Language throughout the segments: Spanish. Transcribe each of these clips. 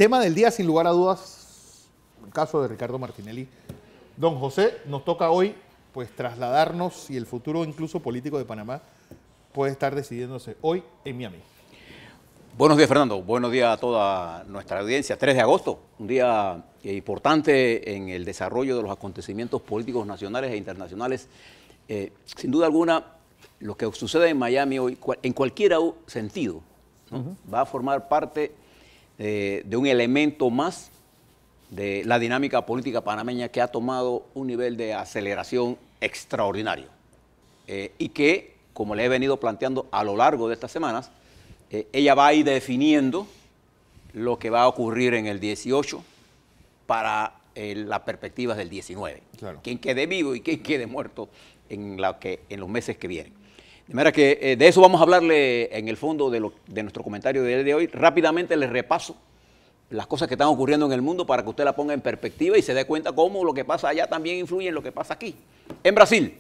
tema del día, sin lugar a dudas, el caso de Ricardo Martinelli. Don José, nos toca hoy pues trasladarnos si el futuro incluso político de Panamá puede estar decidiéndose hoy en Miami. Buenos días, Fernando. Buenos días a toda nuestra audiencia. 3 de agosto, un día importante en el desarrollo de los acontecimientos políticos nacionales e internacionales. Sin duda alguna, lo que sucede en Miami hoy, en cualquier sentido, ¿no? Va a formar parte de un elemento más de la dinámica política panameña que ha tomado un nivel de aceleración extraordinario y que, como le he venido planteando a lo largo de estas semanas, ella va a ir definiendo lo que va a ocurrir en el 18 para las perspectivas del 19. Claro. Quién quede vivo y quién quede muerto en los meses que vienen. De manera que de eso vamos a hablarle en el fondo de nuestro comentario de hoy. Rápidamente les repaso las cosas que están ocurriendo en el mundo para que usted la ponga en perspectiva y se dé cuenta cómo lo que pasa allá también influye en lo que pasa aquí. En Brasil,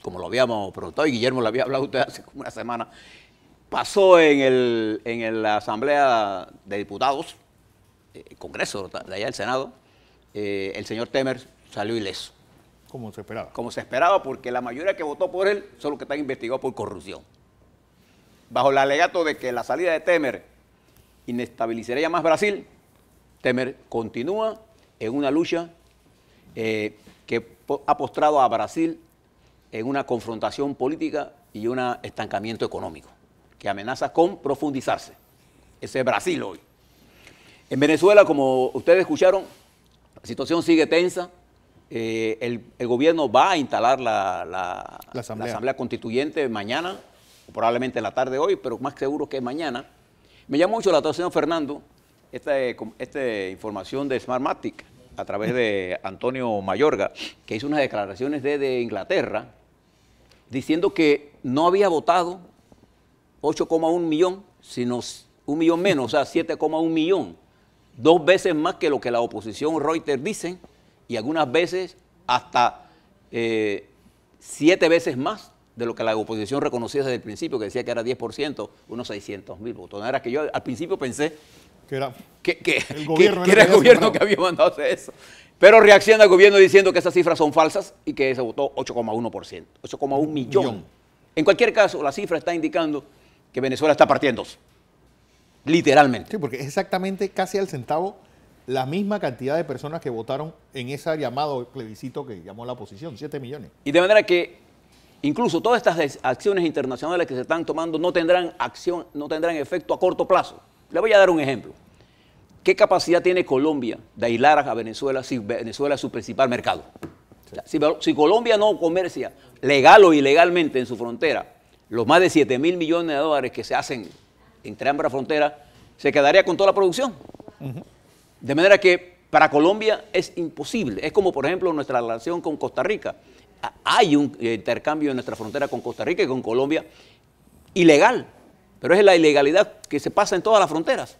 como lo habíamos preguntado y Guillermo le había hablado a usted hace como una semana, pasó en la Asamblea de Diputados, el Congreso de allá del Senado, el señor Temer salió ileso. Como se esperaba. Como se esperaba, porque la mayoría que votó por él son los que están investigados por corrupción. Bajo el alegato de que la salida de Temer inestabilizaría más Brasil, Temer continúa en una lucha que ha postrado a Brasil en una confrontación política y un estancamiento económico que amenaza con profundizarse. Ese es Brasil hoy. En Venezuela, como ustedes escucharon, la situación sigue tensa. El gobierno va a instalar la asamblea constituyente mañana, o probablemente en la tarde de hoy, pero más seguro que mañana. Me llama mucho la atención, Fernando, esta información de Smartmatic a través de Antonio Mayorga, que hizo unas declaraciones desde Inglaterra, diciendo que no había votado 8,1 millón, sino 1 millón menos, o sea, 7,1 millón. 2 veces más que lo que la oposición Reuters dicen, y algunas veces hasta 7 veces más de lo que la oposición reconocía desde el principio, que decía que era 10%, unos 600.000 votos. No era que yo al principio pensé que era el gobierno que había mandado hacer eso. Pero reacciona el gobierno diciendo que esas cifras son falsas y que se votó 8,1%, 8,1 millón. En cualquier caso, la cifra está indicando que Venezuela está partiendo, literalmente. Sí, porque es exactamente casi al centavo la misma cantidad de personas que votaron en ese llamado plebiscito que llamó la oposición, 7 millones. Y de manera que incluso todas estas acciones internacionales que se están tomando no tendrán efecto a corto plazo. Le voy a dar un ejemplo. ¿Qué capacidad tiene Colombia de aislar a Venezuela si Venezuela es su principal mercado? Sí. O sea, si Colombia no comercia legal o ilegalmente en su frontera los más de 7.000 millones de dólares que se hacen entre ambas fronteras, se quedaría con toda la producción. De manera que para Colombia es imposible. Es como, por ejemplo, nuestra relación con Costa Rica. Hay un intercambio en nuestra frontera con Costa Rica y con Colombia ilegal, pero es la ilegalidad que se pasa en todas las fronteras.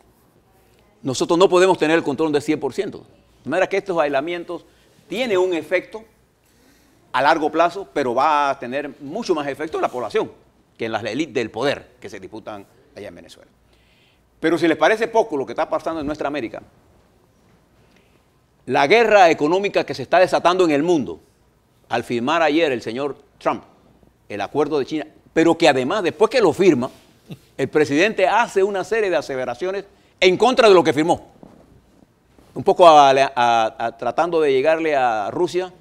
Nosotros no podemos tener el control del 100%. De manera que estos aislamientos tienen un efecto a largo plazo, pero va a tener mucho más efecto en la población que en las élites del poder que se disputan allá en Venezuela. Pero si les parece poco lo que está pasando en nuestra América, la guerra económica que se está desatando en el mundo, al firmar ayer el señor Trump el acuerdo de China, pero que además, después que lo firma, el presidente hace una serie de aseveraciones en contra de lo que firmó. Un poco tratando de llegarle a Rusia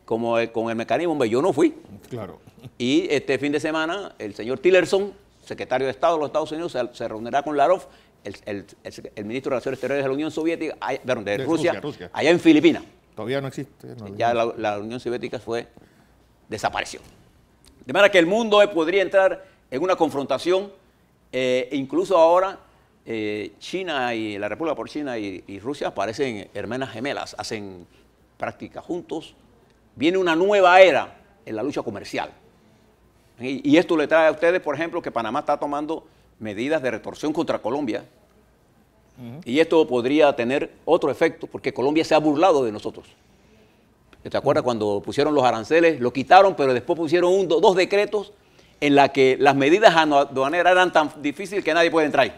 con el mecanismo, hombre, yo no fui. Claro. Y este fin de semana, el señor Tillerson, secretario de Estado de los Estados Unidos, se reunirá con Lavrov, el ministro de Relaciones Exteriores de la Unión Soviética, de Rusia, allá en Filipinas. Todavía no existe. Ya la Unión Soviética desapareció. De manera que el mundo podría entrar en una confrontación, incluso ahora China y la República por China y Rusia parecen hermanas gemelas, hacen prácticas juntos. Viene una nueva era en la lucha comercial. Y esto le trae a ustedes, por ejemplo, que Panamá está tomando medidas de retorsión contra Colombia. Y esto podría tener otro efecto, porque Colombia se ha burlado de nosotros. ¿Te acuerdas cuando pusieron los aranceles? Lo quitaron, pero después pusieron 2 decretos en la que las medidas aduaneras eran tan difíciles que nadie puede entrar.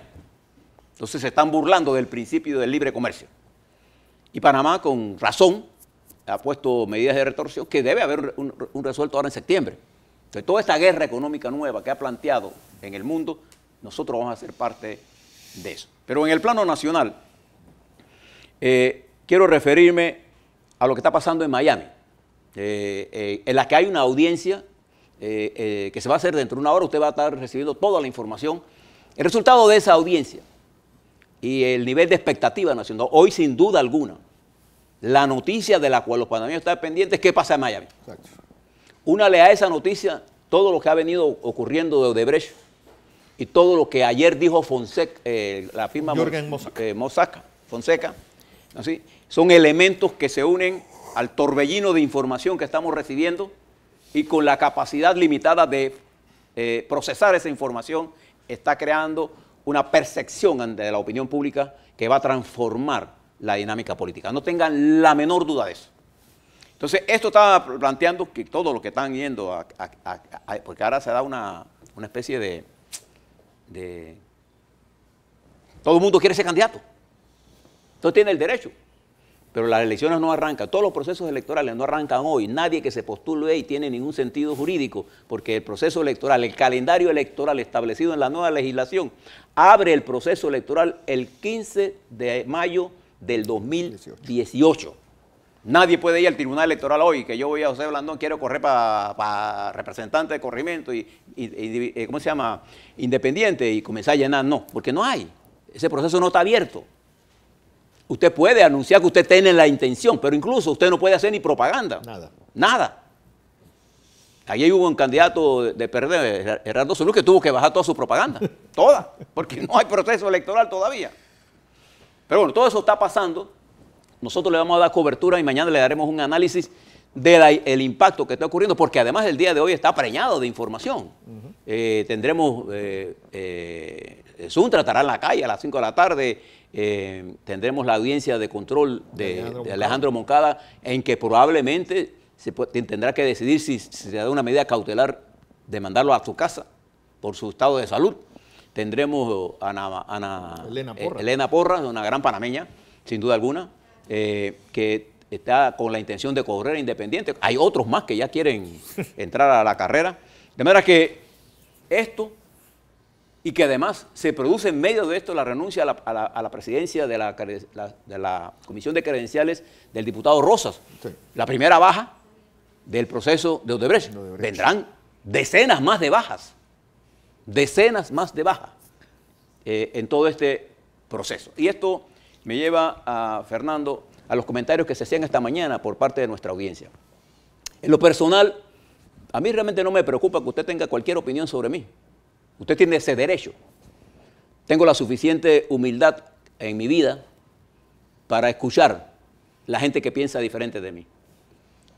Entonces se están burlando del principio del libre comercio. Y Panamá, con razón, ha puesto medidas de retorsión que debe haber un resuelto ahora en septiembre. Entonces, toda esta guerra económica nueva que ha planteado en el mundo, nosotros vamos a ser parte de eso. Pero en el plano nacional, quiero referirme a lo que está pasando en Miami, en la que hay una audiencia que se va a hacer dentro de una hora. Usted va a estar recibiendo toda la información. El resultado de esa audiencia y el nivel de expectativa nacional, hoy sin duda alguna, la noticia de la cual los panameños están pendientes es qué pasa en Miami. Exacto. Únale a esa noticia todo lo que ha venido ocurriendo de Odebrecht y todo lo que ayer dijo Fonseca, la firma Fonseca, ¿así? Son elementos que se unen al torbellino de información que estamos recibiendo y con la capacidad limitada de procesar esa información está creando una percepción ante la opinión pública que va a transformar la dinámica política. No tengan la menor duda de eso. Entonces, esto estaba planteando que todo lo que están yendo porque ahora se da una especie de... Todo el mundo quiere ser candidato. Entonces tiene el derecho. Pero las elecciones no arrancan, todos los procesos electorales no arrancan hoy. Nadie que se postule y tiene ningún sentido jurídico, porque el proceso electoral, el calendario electoral establecido en la nueva legislación, abre el proceso electoral el 15 de mayo del 2018. Nadie puede ir al tribunal electoral hoy, que yo voy a José Blandón, quiero correr para representante de corregimiento y ¿cómo se llama? Independiente y comenzar a llenar. No, porque no hay. Ese proceso no está abierto. Usted puede anunciar que usted tiene la intención, pero incluso usted no puede hacer ni propaganda. Nada. Nada. Ayer hubo un candidato de PRD, Gerardo Solís, que tuvo que bajar toda su propaganda. Toda. Porque no hay proceso electoral todavía. Pero bueno, todo eso está pasando. Nosotros le vamos a dar cobertura y mañana le daremos un análisis del impacto que está ocurriendo, porque además el día de hoy está preñado de información. Tendremos, Zoom tratará en la calle a las 5 de la tarde, tendremos la audiencia de control de Alejandro Moncada, en que probablemente tendrá que decidir si se da una medida cautelar de mandarlo a su casa por su estado de salud. Tendremos a Elena Porras, una gran panameña, sin duda alguna, que está con la intención de correr independiente. Hay otros más que ya quieren entrar a la carrera. De manera que esto, y que además se produce en medio de esto la renuncia a la presidencia de la Comisión de Credenciales del diputado Rosas. Sí. La primera baja del proceso de Odebrecht. Vendrán decenas más de bajas. Decenas más de bajas en todo este proceso. Y esto me lleva a Fernando a los comentarios que se hacían esta mañana por parte de nuestra audiencia. En lo personal, a mí realmente no me preocupa que usted tenga cualquier opinión sobre mí. Usted tiene ese derecho. Tengo la suficiente humildad en mi vida para escuchar la gente que piensa diferente de mí.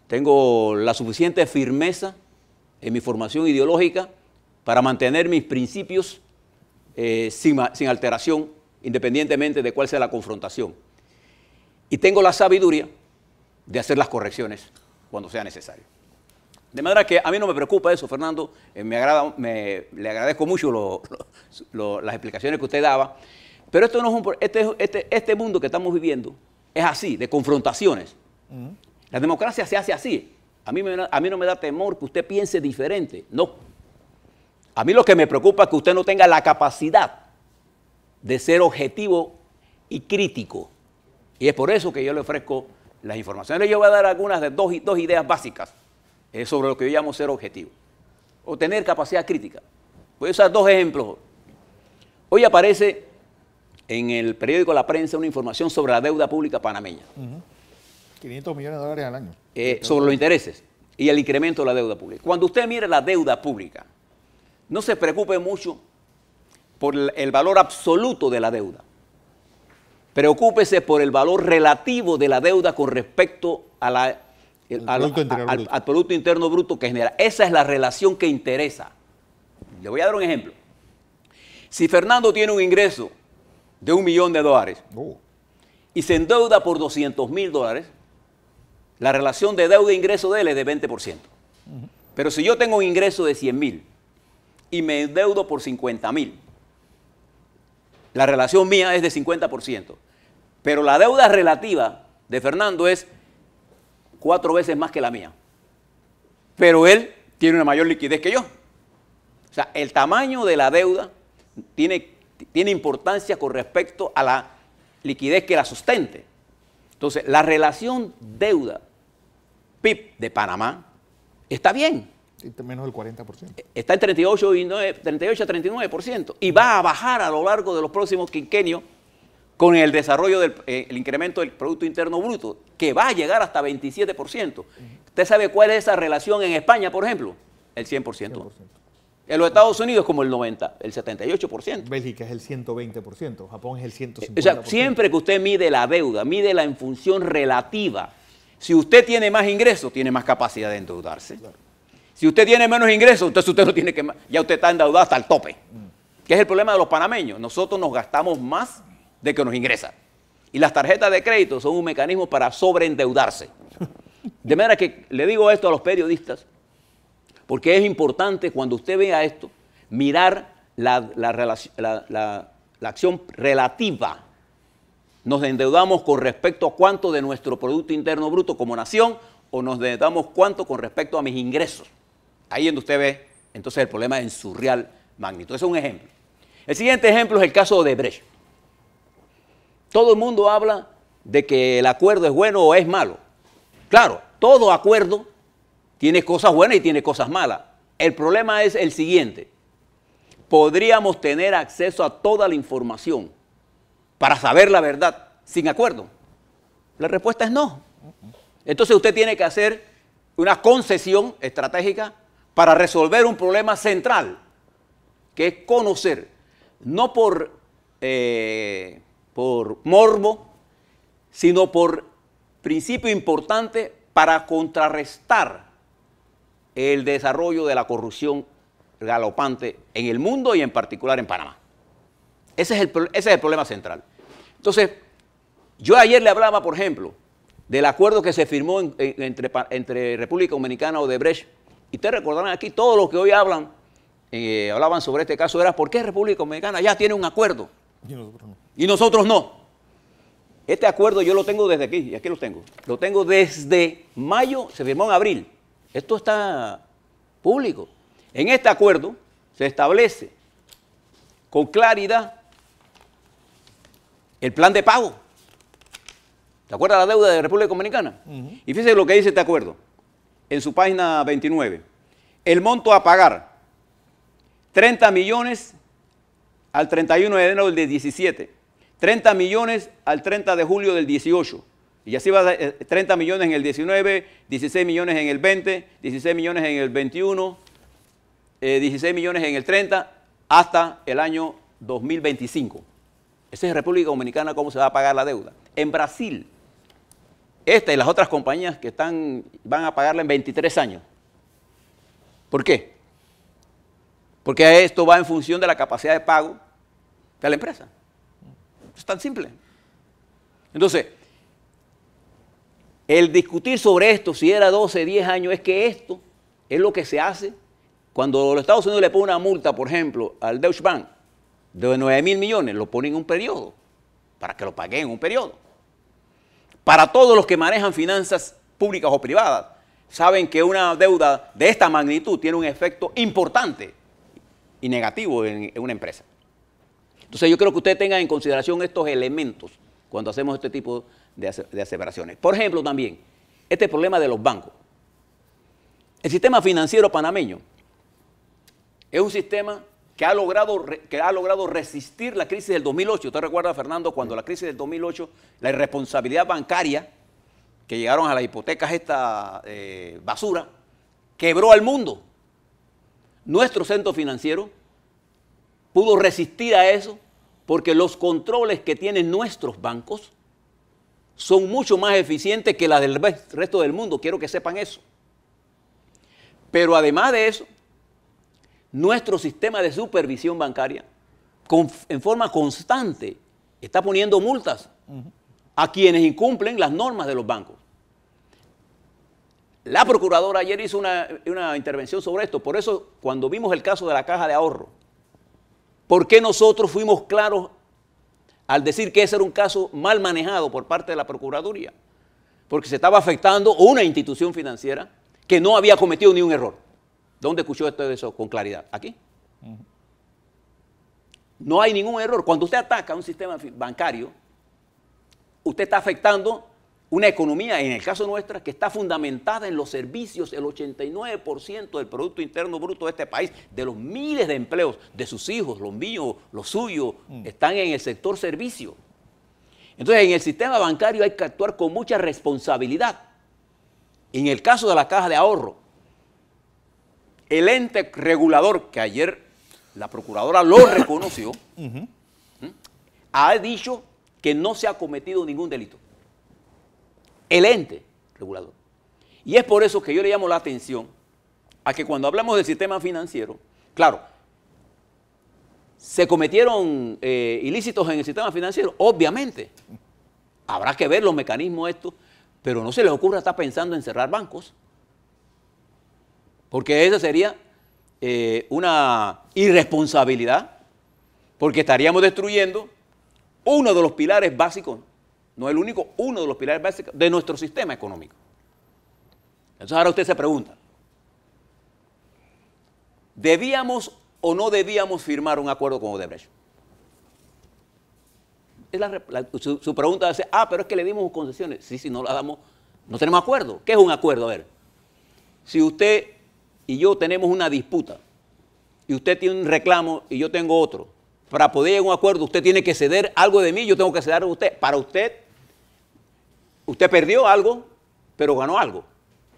Tengo la suficiente firmeza en mi formación ideológica para mantener mis principios sin alteración, independientemente de cuál sea la confrontación. Y tengo la sabiduría de hacer las correcciones cuando sea necesario. De manera que a mí no me preocupa eso, Fernando. Le agradezco mucho las explicaciones que usted daba. Pero esto no es este mundo que estamos viviendo es así, de confrontaciones. La democracia se hace así. A mí no me da temor que usted piense diferente. No. A mí lo que me preocupa es que usted no tenga la capacidad de ser objetivo y crítico. Y es por eso que yo le ofrezco las informaciones. Yo voy a dar algunas de dos ideas básicas sobre lo que yo llamo ser objetivo. O tener capacidad crítica. Voy a usar dos ejemplos. Hoy aparece en el periódico La Prensa una información sobre la deuda pública panameña. 500 millones de dólares al año. Sobre los intereses y el incremento de la deuda pública. Cuando usted mire la deuda pública, no se preocupe mucho por el valor absoluto de la deuda. Preocúpese por el valor relativo de la deuda con respecto al Producto Interno Bruto que genera. Esa es la relación que interesa. Le voy a dar un ejemplo. Si Fernando tiene un ingreso de $1 millón y se endeuda por $200,000, la relación de deuda e ingreso de él es de 20%. Pero si yo tengo un ingreso de $100,000 y me endeudo por $50,000, La relación mía es de 50%. Pero la deuda relativa de Fernando es 4 veces más que la mía. Pero él tiene una mayor liquidez que yo. O sea, el tamaño de la deuda tiene importancia con respecto a la liquidez que la sustente. Entonces, la relación deuda-PIB de Panamá está bien. Menos del 40%. Está en 38 a 39% y va a bajar a lo largo de los próximos quinquenios con el desarrollo del incremento del Producto Interno Bruto, que va a llegar hasta 27%. ¿Usted sabe cuál es esa relación en España, por ejemplo? El 100%. En los Estados Unidos como el 90%, el 78%. Bélgica es el 120%, Japón es el 150%. O sea, siempre que usted mide la deuda, mídela en función relativa. Si usted tiene más ingresos, tiene más capacidad de endeudarse. Claro. Si usted tiene menos ingresos, entonces usted no tiene que, ya usted está endeudado hasta el tope. ¿Qué es el problema de los panameños? Nosotros nos gastamos más de que nos ingresa. Y las tarjetas de crédito son un mecanismo para sobreendeudarse. De manera que le digo esto a los periodistas, porque es importante cuando usted vea esto, mirar la acción relativa. Nos endeudamos con respecto a cuánto de nuestro Producto Interno Bruto como nación o nos endeudamos cuánto con respecto a mis ingresos. Ahí es donde usted ve entonces el problema en su real magnitud. Ese es un ejemplo. El siguiente ejemplo es el caso de Odebrecht. Todo el mundo habla de que el acuerdo es bueno o es malo. Claro, todo acuerdo tiene cosas buenas y tiene cosas malas. El problema es el siguiente. ¿Podríamos tener acceso a toda la información para saber la verdad sin acuerdo? La respuesta es no. Entonces usted tiene que hacer una concesión estratégica para resolver un problema central, que es conocer, no por morbo, sino por principio importante para contrarrestar el desarrollo de la corrupción galopante en el mundo y en particular en Panamá. Ese es el problema central. Entonces, yo ayer le hablaba, por ejemplo, del acuerdo que se firmó entre República Dominicana y Odebrecht. Y ustedes recordarán aquí, todos los que hoy hablaban sobre este caso era ¿por qué República Dominicana ya tiene un acuerdo? Y nosotros no. Este acuerdo yo lo tengo desde aquí, y aquí lo tengo. Lo tengo desde mayo, se firmó en abril. Esto está público. En este acuerdo se establece con claridad el plan de pago. ¿Se acuerda la deuda de República Dominicana? Y fíjense lo que dice este acuerdo en su página 29. El monto a pagar, 30 millones al 31 de enero del 17, 30 millones al 30 de julio del 18, y así va 30 millones en el 19, 16 millones en el 20, 16 millones en el 21, 16 millones en el 30, hasta el año 2025. Esa es República Dominicana, cómo se va a pagar la deuda. En Brasil, esta y las otras compañías que van a pagarla en 23 años. ¿Por qué? Porque esto va en función de la capacidad de pago de la empresa. Es tan simple. Entonces, el discutir sobre esto, si era 12, 10 años, es que esto es lo que se hace cuando los Estados Unidos le ponen una multa, por ejemplo, al Deutsche Bank de 9.000 millones, lo ponen en un periodo, para que lo paguen en un periodo. Para todos los que manejan finanzas públicas o privadas, saben que una deuda de esta magnitud tiene un efecto importante y negativo en una empresa. Entonces yo creo que usted tenga en consideración estos elementos cuando hacemos este tipo de aseveraciones. Por ejemplo, también, este problema de los bancos. El sistema financiero panameño es un sistema que ha logrado resistir la crisis del 2008. ¿Usted recuerda, Fernando, cuando la crisis del 2008, la irresponsabilidad bancaria, que llegaron a las hipotecas esta basura, quebró al mundo? Nuestro centro financiero pudo resistir a eso porque los controles que tienen nuestros bancos son mucho más eficientes que las del resto del mundo. Quiero que sepan eso. Pero además de eso, nuestro sistema de supervisión bancaria en forma constante está poniendo multas a quienes incumplen las normas de los bancos. La procuradora ayer hizo una intervención sobre esto. Por eso, cuando vimos el caso de la Caja de Ahorro, ¿por qué nosotros fuimos claros al decir que ese era un caso mal manejado por parte de la Procuraduría, porque se estaba afectando una institución financiera que no había cometido ni un error. ¿Dónde escuchó esto de eso con claridad? Aquí. No hay ningún error. Cuando usted ataca un sistema bancario, usted está afectando una economía, en el caso nuestra, que está fundamentada en los servicios. El 89% del Producto Interno Bruto de este país, de los miles de empleos de sus hijos, los míos, los suyos, están en el sector servicio. Entonces, en el sistema bancario hay que actuar con mucha responsabilidad. En el caso de la Caja de Ahorro, el ente regulador, que ayer la Procuradora lo reconoció, ha dicho que no se ha cometido ningún delito. El ente regulador. Y es por eso que yo le llamo la atención a que cuando hablamos del sistema financiero, claro, ¿se cometieron ilícitos en el sistema financiero? Obviamente. Habrá que ver los mecanismos estos, pero no se les ocurra estar pensando en cerrar bancos, porque esa sería una irresponsabilidad, porque estaríamos destruyendo uno de los pilares básicos, no el único, uno de los pilares básicos de nuestro sistema económico. Entonces ahora usted se pregunta, ¿debíamos o no debíamos firmar un acuerdo con Odebrecht? Su pregunta es, pero es que le dimos concesiones. Sí, si no la damos, no tenemos acuerdo. ¿Qué es un acuerdo? A ver, si usted y yo tenemos una disputa y usted tiene un reclamo y yo tengo otro, para poder llegar a un acuerdo usted tiene que ceder algo de mí, yo tengo que ceder a usted. Para usted, usted perdió algo, pero ganó algo.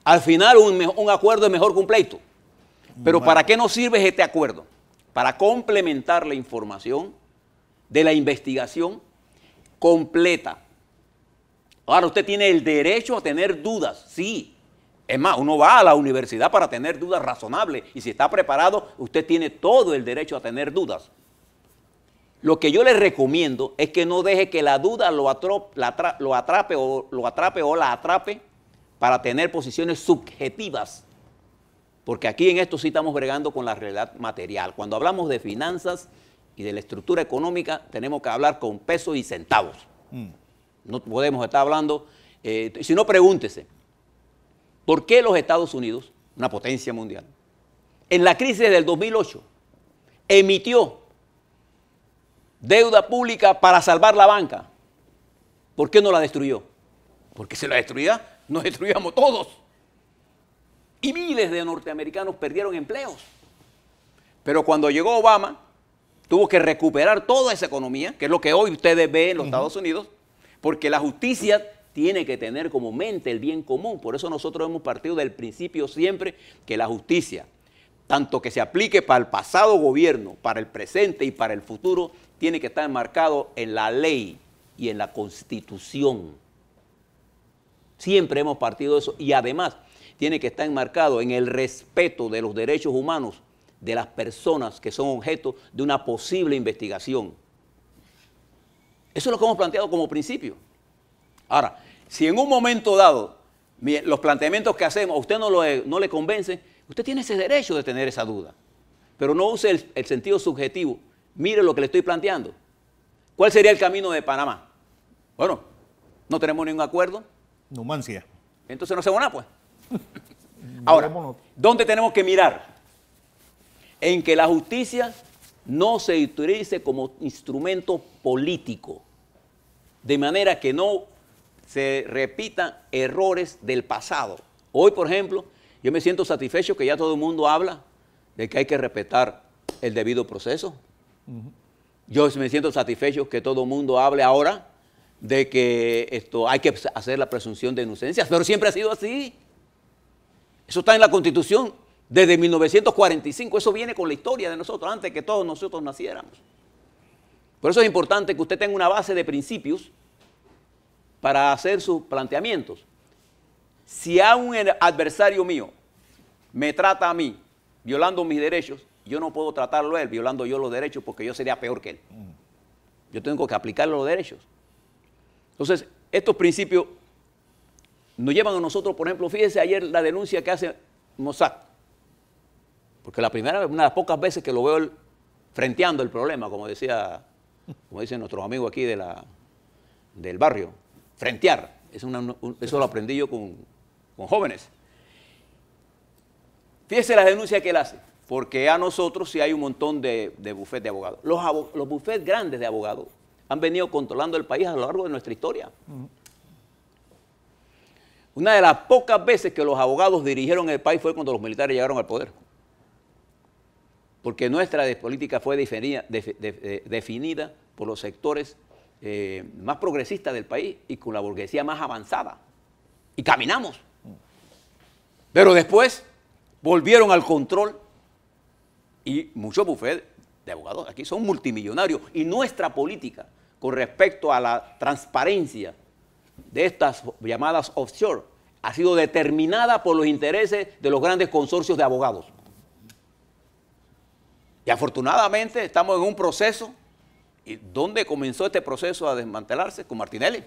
Al final un acuerdo es mejor que un pleito. Pero bueno, ¿para qué nos sirve este acuerdo? Para complementar la información de la investigación completa. Ahora usted tiene el derecho a tener dudas, sí. Es más, uno va a la universidad para tener dudas razonables y si está preparado, usted tiene todo el derecho a tener dudas. Lo que yo le recomiendo es que no deje que la duda lo atrape o la atrape para tener posiciones subjetivas. Porque aquí en esto sí estamos bregando con la realidad material. Cuando hablamos de finanzas y de la estructura económica, tenemos que hablar con pesos y centavos. No podemos estar hablando, si no, pregúntese, ¿por qué los Estados Unidos, una potencia mundial, en la crisis del 2008, emitió deuda pública para salvar la banca? ¿Por qué no la destruyó? Porque si la destruía, nos destruíamos todos. Y miles de norteamericanos perdieron empleos. Pero cuando llegó Obama, tuvo que recuperar toda esa economía, que es lo que hoy ustedes ven en los Estados Unidos, porque la justicia tiene que tener como mente el bien común. Por eso nosotros hemos partido del principio siempre que la justicia, tanto que se aplique para el pasado gobierno, para el presente y para el futuro, tiene que estar enmarcado en la ley y en la Constitución. Siempre hemos partido de eso y además tiene que estar enmarcado en el respeto de los derechos humanos de las personas que son objeto de una posible investigación. Eso es lo que hemos planteado como principio. Ahora, si en un momento dado los planteamientos que hacemos a usted no le convencen, usted tiene ese derecho de tener esa duda. Pero no use el sentido subjetivo. Mire lo que le estoy planteando. ¿Cuál sería el camino de Panamá? Bueno, no tenemos ningún acuerdo. Numancia. Entonces no hacemos nada, pues. Ahora, ¿dónde tenemos que mirar? En que la justicia no se utilice como instrumento político, de manera que no se repitan errores del pasado. Hoy, por ejemplo, yo me siento satisfecho que ya todo el mundo habla de que hay que respetar el debido proceso. Yo me siento satisfecho que todo el mundo hable ahora de que hay que hacer la presunción de inocencia, pero siempre ha sido así. Eso está en la Constitución desde 1945, eso viene con la historia de nosotros, antes que todos nosotros naciéramos. Por eso es importante que usted tenga una base de principios para hacer sus planteamientos. Si a un adversario mío me trata a mí violando mis derechos, yo no puedo tratarlo a él violando yo los derechos porque yo sería peor que él. Yo tengo que aplicarle los derechos. Entonces, estos principios nos llevan a nosotros, por ejemplo, fíjese ayer la denuncia que hace Mossad, porque la primera vez, una de las pocas veces que lo veo frenteando el problema, como decía como dicen nuestros amigos aquí del barrio, frentear. Eso lo aprendí yo con jóvenes. Fíjese la denuncia que él hace, porque a nosotros sí hay un montón de bufetes de abogados. Los bufetes grandes de abogados han venido controlando el país a lo largo de nuestra historia. Una de las pocas veces que los abogados dirigieron el país fue cuando los militares llegaron al poder. Porque nuestra política fue definida por los sectores más progresistas del país y con la burguesía más avanzada. Y caminamos. Pero después volvieron al control y muchos bufetes de abogados aquí son multimillonarios. Y nuestra política con respecto a la transparencia de estas llamadas offshore ha sido determinada por los intereses de los grandes consorcios de abogados. Y afortunadamente estamos en un proceso. ¿Y dónde comenzó este proceso a desmantelarse? Con Martinelli.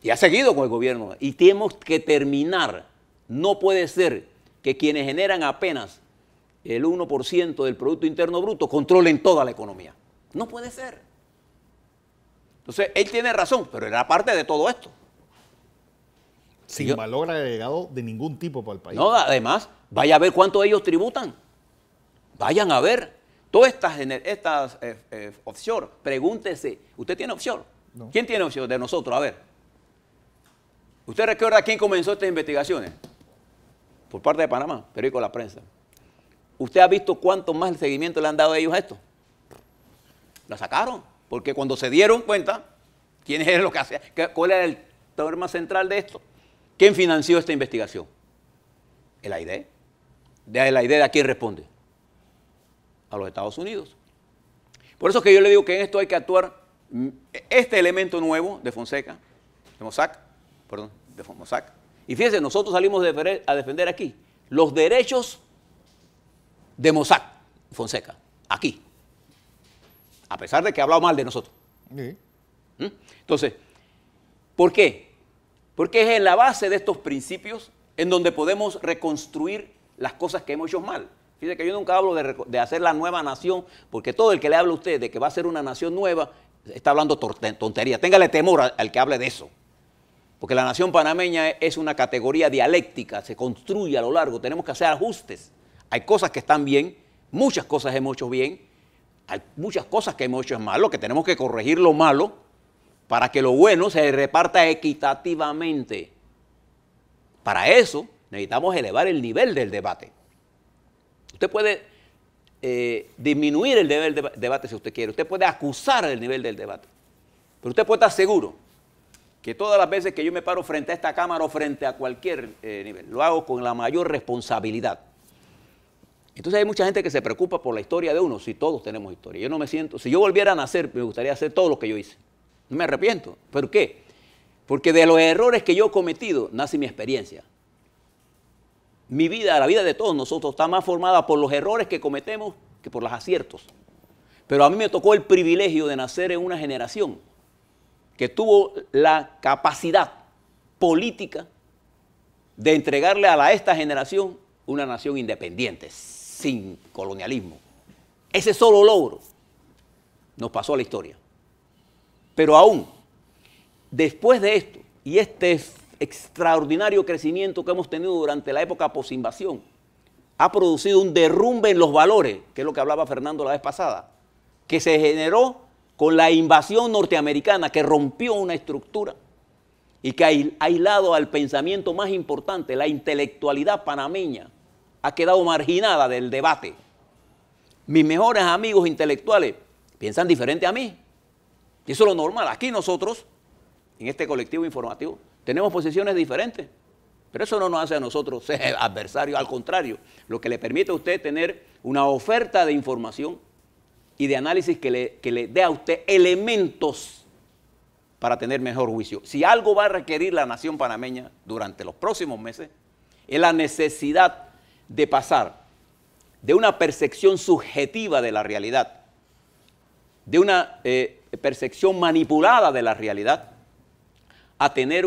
Y ha seguido con el gobierno. Y tenemos que terminar. No puede ser que quienes generan apenas el 1% del Producto Interno Bruto controlen toda la economía. No puede ser. Entonces, él tiene razón, pero era parte de todo esto. Sin valor agregado de ningún tipo para el país. No, además, vaya a ver cuánto ellos tributan. Vayan a ver. Todas estas offshore, pregúntese, ¿usted tiene offshore? No. ¿Quién tiene offshore de nosotros? A ver. ¿Usted recuerda quién comenzó estas investigaciones? Por parte de Panamá, periódico La Prensa. ¿Usted ha visto cuánto más seguimiento le han dado a ellos a esto? La sacaron, porque cuando se dieron cuenta, quién era lo que hacía, cuál era el tema central de esto, ¿quién financió esta investigación? El AID. ¿De AID a quién responde? A los Estados Unidos. Por eso que yo le digo que en esto hay que actuar, este elemento nuevo de Fonseca, de Mossack, y fíjense, nosotros salimos a defender aquí los derechos de Mossack Fonseca, aquí, a pesar de que ha hablado mal de nosotros. Sí. Entonces, ¿por qué? Porque es en la base de estos principios en donde podemos reconstruir las cosas que hemos hecho mal. Fíjese que yo nunca hablo de hacer la nueva nación, porque todo el que le habla a usted de que va a ser una nación nueva, está hablando tontería. Téngale temor al que hable de eso. Porque la nación panameña es una categoría dialéctica, se construye a lo largo, tenemos que hacer ajustes. Hay cosas que están bien, muchas cosas hemos hecho bien, hay muchas cosas que hemos hecho malo, que tenemos que corregir lo malo para que lo bueno se reparta equitativamente. Para eso necesitamos elevar el nivel del debate. Usted puede disminuir el nivel del debate si usted quiere, usted puede acusar el nivel del debate, pero usted puede estar seguro que todas las veces que yo me paro frente a esta cámara o frente a cualquier nivel, lo hago con la mayor responsabilidad. Entonces hay mucha gente que se preocupa por la historia de uno. Si todos tenemos historia. Yo no me siento, si yo volviera a nacer, me gustaría hacer todo lo que yo hice. No me arrepiento. ¿Por qué? Porque de los errores que yo he cometido nace mi experiencia. Mi vida, la vida de todos nosotros está más formada por los errores que cometemos que por los aciertos. Pero a mí me tocó el privilegio de nacer en una generación que tuvo la capacidad política de entregarle a esta generación una nación independiente, sin colonialismo. Ese solo logro nos pasó a la historia. Pero aún, después de esto, y este extraordinario crecimiento que hemos tenido durante la época posinvasión, ha producido un derrumbe en los valores, que es lo que hablaba Fernando la vez pasada, que se generó con la invasión norteamericana, que rompió una estructura y que ha aislado al pensamiento más importante, la intelectualidad panameña, ha quedado marginada del debate. Mis mejores amigos intelectuales piensan diferente a mí. Y eso es lo normal. Aquí nosotros, en este colectivo informativo, tenemos posiciones diferentes. Pero eso no nos hace a nosotros ser adversarios. Al contrario, lo que le permite a usted tener una oferta de información y de análisis que le dé a usted elementos para tener mejor juicio. Si algo va a requerir la nación panameña durante los próximos meses, es la necesidad de pasar de una percepción subjetiva de la realidad, de una percepción manipulada de la realidad, a tener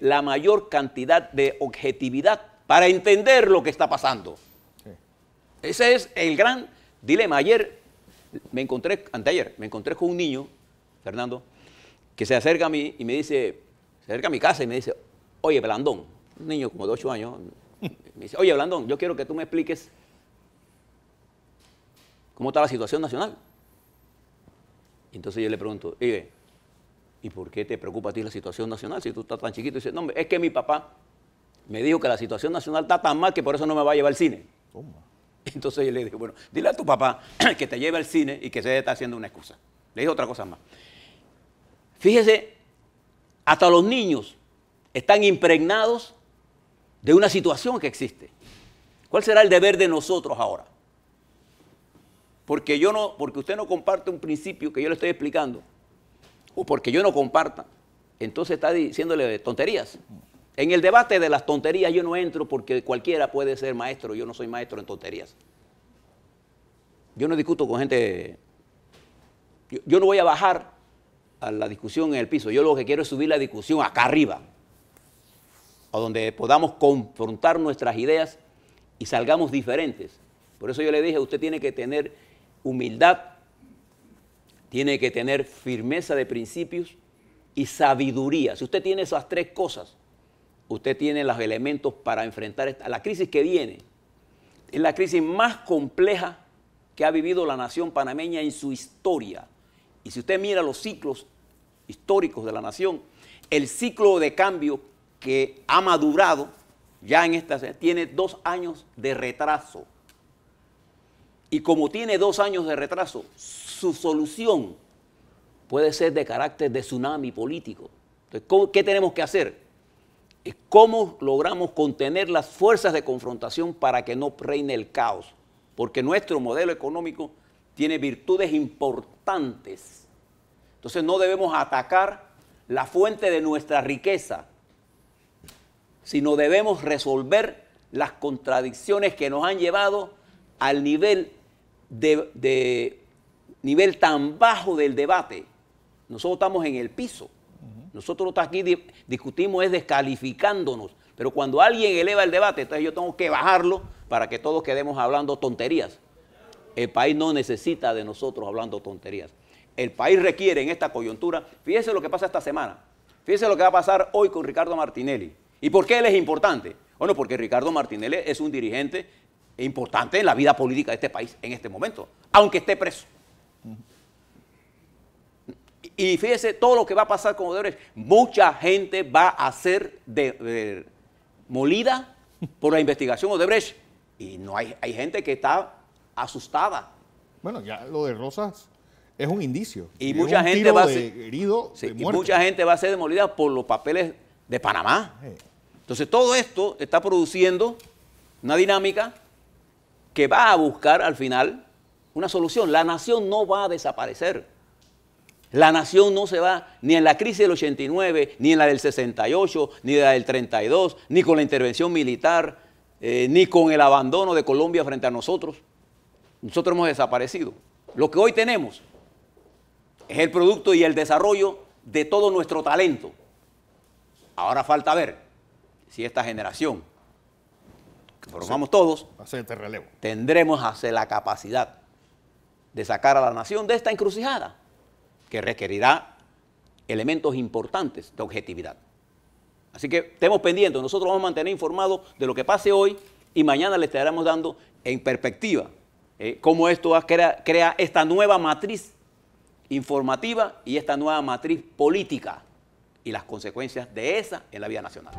la mayor cantidad de objetividad para entender lo que está pasando. Sí. Ese es el gran dilema. Ayer Anteayer, me encontré con un niño, Fernando, que se acerca a mí y me dice, se acerca a mi casa y me dice, oye, Blandón, un niño como de 8 años, me dice, oye, Blandón, yo quiero que tú me expliques cómo está la situación nacional. Entonces yo le pregunto, ¿y por qué te preocupa a ti la situación nacional si tú estás tan chiquito? Y dice, no, es que mi papá me dijo que la situación nacional está tan mal que por eso no me va a llevar al cine. Toma. Entonces yo le dije, bueno, dile a tu papá que te lleve al cine y que se está haciendo una excusa. Le dije otra cosa más. Fíjese, hasta los niños están impregnados de una situación que existe. ¿Cuál será el deber de nosotros ahora? Porque usted no comparte un principio que yo le estoy explicando, o porque yo no comparta, entonces está diciéndole tonterías. En el debate de las tonterías yo no entro porque cualquiera puede ser maestro, yo no soy maestro en tonterías. Yo no discuto con gente, yo no voy a bajar a la discusión en el piso, yo lo que quiero es subir la discusión acá arriba, a donde podamos confrontar nuestras ideas y salgamos diferentes. Por eso yo le dije, usted tiene que tener humildad, tiene que tener firmeza de principios y sabiduría. Si usted tiene esas 3 cosas, usted tiene los elementos para enfrentar la crisis que viene. Es la crisis más compleja que ha vivido la nación panameña en su historia. Y si usted mira los ciclos históricos de la nación, el ciclo de cambio que ha madurado ya en esta tiene 2 años de retraso. Y como tiene 2 años de retraso, su solución puede ser de carácter de tsunami político. Entonces, ¿qué tenemos que hacer? Es cómo logramos contener las fuerzas de confrontación para que no reine el caos. Porque nuestro modelo económico tiene virtudes importantes. Entonces no debemos atacar la fuente de nuestra riqueza, sino debemos resolver las contradicciones que nos han llevado al nivel nivel tan bajo del debate. Nosotros estamos en el piso. Nosotros aquí discutimos es descalificándonos. Pero cuando alguien eleva el debate, entonces yo tengo que bajarlo para que todos quedemos hablando tonterías. El país no necesita de nosotros hablando tonterías. El país requiere en esta coyuntura, fíjese lo que pasa esta semana, fíjese lo que va a pasar hoy con Ricardo Martinelli. ¿Y por qué él es importante? Bueno, porque Ricardo Martinelli es un dirigente importante en la vida política de este país en este momento, aunque esté preso. Y fíjese todo lo que va a pasar con Odebrecht. Mucha gente va a ser molida por la investigación Odebrecht. Y no hay gente que está asustada. Bueno, ya lo de Rosas es un indicio. Y mucha gente va a ser herido, sí, y mucha gente va a ser demolida por los papeles de Panamá. Entonces todo esto está produciendo una dinámica que va a buscar al final una solución. La nación no va a desaparecer. La nación no se va ni en la crisis del 89, ni en la del 68, ni en la del 32, ni con la intervención militar, ni con el abandono de Colombia frente a nosotros. Nosotros hemos desaparecido. Lo que hoy tenemos es el producto y el desarrollo de todo nuestro talento. Ahora falta ver si esta generación, que formamos todos, tendremos la capacidad de sacar a la nación de esta encrucijada, que requerirá elementos importantes de objetividad. Así que estemos pendientes, nosotros vamos a mantener informados de lo que pase hoy y mañana le estaremos dando en perspectiva cómo esto crea esta nueva matriz informativa y esta nueva matriz política y las consecuencias de esa en la vida nacional.